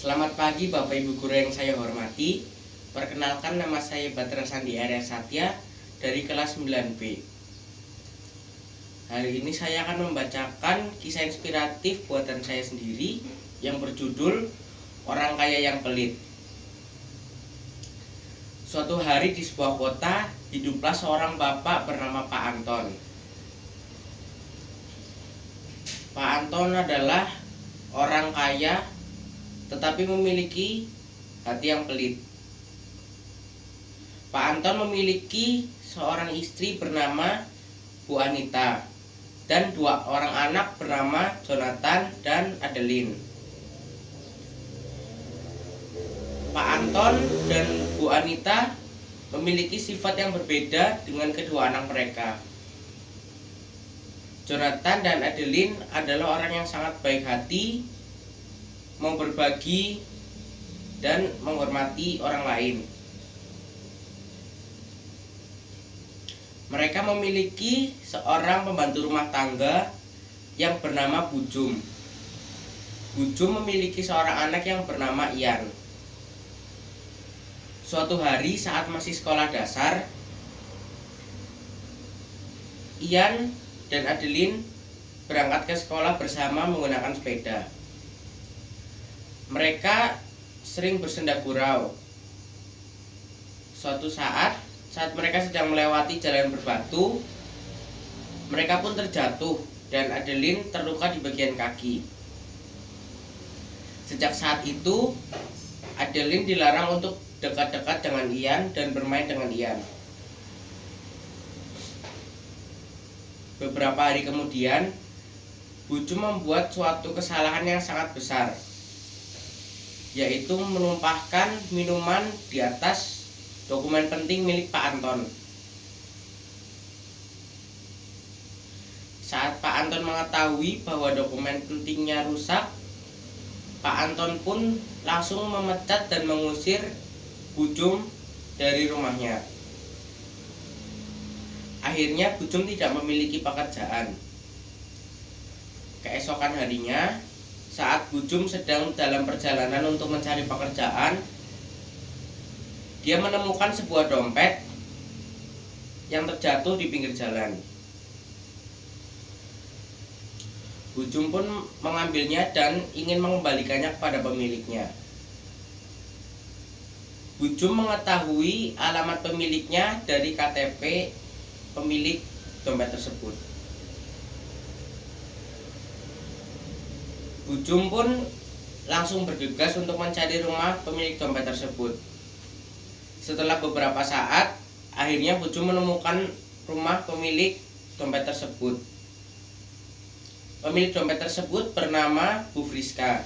Selamat pagi Bapak Ibu Guru yang saya hormati. Perkenalkan, nama saya Batra Sandi Arya Satya dari kelas 9B. Hari ini saya akan membacakan kisah inspiratif buatan saya sendiri yang berjudul Orang Kaya yang Pelit. Suatu hari di sebuah kota, hiduplah seorang bapak bernama Pak Anton. Pak Anton adalah orang kaya tetapi memiliki hati yang pelit. Pak Anton memiliki seorang istri bernama Bu Anita dan 2 orang anak bernama Jonathan dan Adeline. Pak Anton dan Bu Anita memiliki sifat yang berbeda dengan kedua anak mereka. Jonathan dan Adeline adalah orang yang sangat baik hati, mau berbagi, dan menghormati orang lain. Mereka memiliki seorang pembantu rumah tangga yang bernama Bu Jum. Bu Jum memiliki seorang anak yang bernama Ian. Suatu hari saat masih sekolah dasar, Ian dan Adeline berangkat ke sekolah bersama menggunakan sepeda. Mereka sering bersenda gurau. Suatu saat mereka sedang melewati jalan berbatu, mereka pun terjatuh dan Adeline terluka di bagian kaki. Sejak saat itu, Adeline dilarang untuk dekat-dekat dengan Ian dan bermain dengan Ian. Beberapa hari kemudian, Bu Jum membuat suatu kesalahan yang sangat besar, yaitu menumpahkan minuman di atas dokumen penting milik Pak Anton. Saat Pak Anton mengetahui bahwa dokumen pentingnya rusak, Pak Anton pun langsung memecat dan mengusir Bu Jum dari rumahnya. Akhirnya Bu Jum tidak memiliki pekerjaan. Keesokan harinya, saat Bu Jum sedang dalam perjalanan untuk mencari pekerjaan, dia menemukan sebuah dompet yang terjatuh di pinggir jalan. Bu Jum pun mengambilnya dan ingin mengembalikannya kepada pemiliknya. Bu Jum mengetahui alamat pemiliknya dari KTP pemilik dompet tersebut. Bu Jum pun langsung bergegas untuk mencari rumah pemilik dompet tersebut. Setelah beberapa saat, akhirnya Bu Jum menemukan rumah pemilik dompet tersebut. Pemilik dompet tersebut bernama Bu Friska.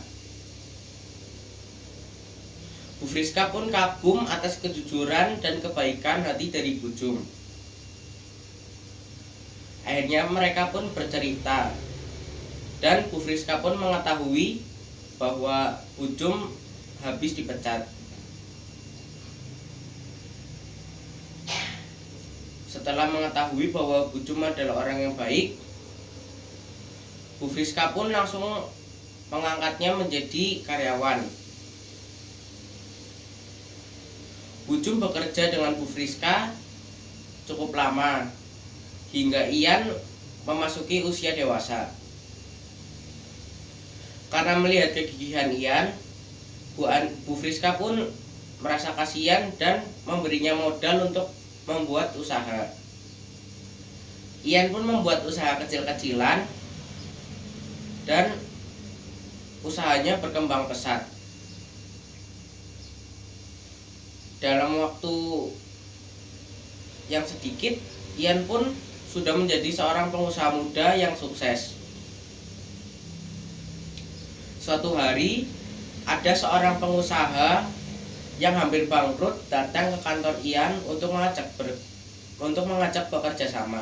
Bu Friska pun kagum atas kejujuran dan kebaikan hati dari Bu Jum. Akhirnya mereka pun bercerita, dan Bu Friska pun mengetahui bahwa Bu Jum habis dipecat. Setelah mengetahui bahwa Bu Jum adalah orang yang baik, Bu Friska pun langsung mengangkatnya menjadi karyawan. Bu Jum bekerja dengan Bu Friska cukup lama, hingga Ian memasuki usia dewasa. Karena melihat kegigihan Ian, Bu Friska pun merasa kasihan dan memberinya modal untuk membuat usaha. Ian pun membuat usaha kecil-kecilan dan usahanya berkembang pesat. Dalam waktu yang sedikit, Ian pun sudah menjadi seorang pengusaha muda yang sukses. Suatu hari, ada seorang pengusaha yang hampir bangkrut datang ke kantor Ian untuk mengajak bekerja sama.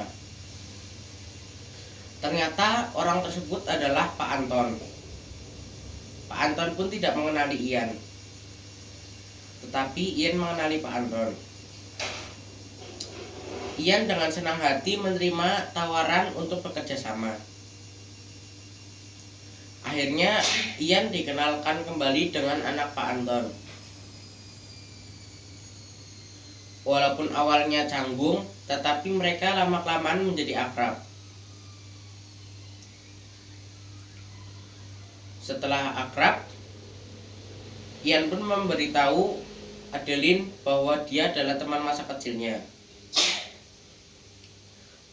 Ternyata orang tersebut adalah Pak Anton. Pak Anton pun tidak mengenali Ian, tetapi Ian mengenali Pak Anton. Ian dengan senang hati menerima tawaran untuk bekerja sama. Akhirnya Ian dikenalkan kembali dengan anak Pak Anton. Walaupun awalnya canggung, tetapi mereka lama-kelamaan menjadi akrab. Setelah akrab, Ian pun memberitahu Adeline bahwa dia adalah teman masa kecilnya.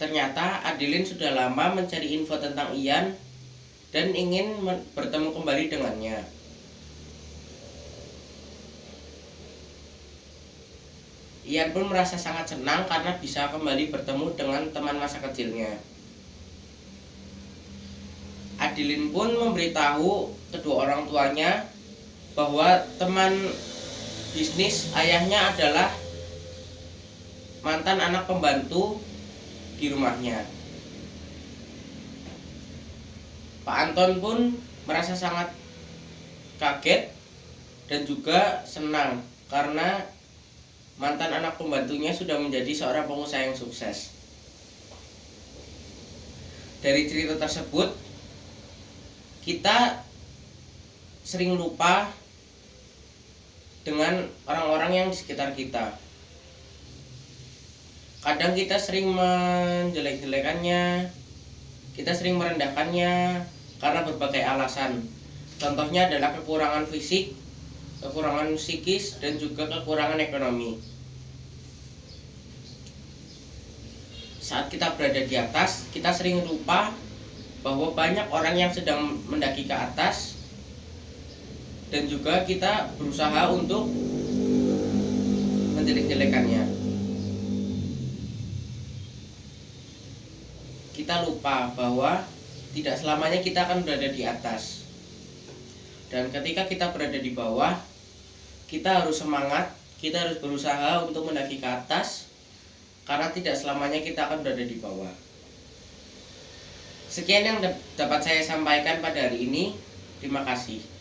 Ternyata Adeline sudah lama mencari info tentang Ian dan ingin bertemu kembali dengannya. Ian pun merasa sangat senang karena bisa kembali bertemu dengan teman masa kecilnya. Adeline pun memberitahu kedua orang tuanya bahwa teman bisnis ayahnya adalah mantan anak pembantu di rumahnya. Pak Anton pun merasa sangat kaget dan juga senang karena mantan anak pembantunya sudah menjadi seorang pengusaha yang sukses. Dari cerita tersebut, kita sering lupa dengan orang-orang yang di sekitar kita. Kadang kita sering menjelek-jelekannya, kita sering merendahkannya karena berbagai alasan. Contohnya adalah kekurangan fisik, kekurangan psikis, dan juga kekurangan ekonomi. Saat kita berada di atas, kita sering lupa bahwa banyak orang yang sedang mendaki ke atas, dan juga kita berusaha untuk menjelek-jelekannya. Kita lupa bahwa tidak selamanya kita akan berada di atas. Dan ketika kita berada di bawah, kita harus semangat, kita harus berusaha untuk mendaki ke atas, karena tidak selamanya kita akan berada di bawah. Sekian yang dapat saya sampaikan pada hari ini. Terima kasih.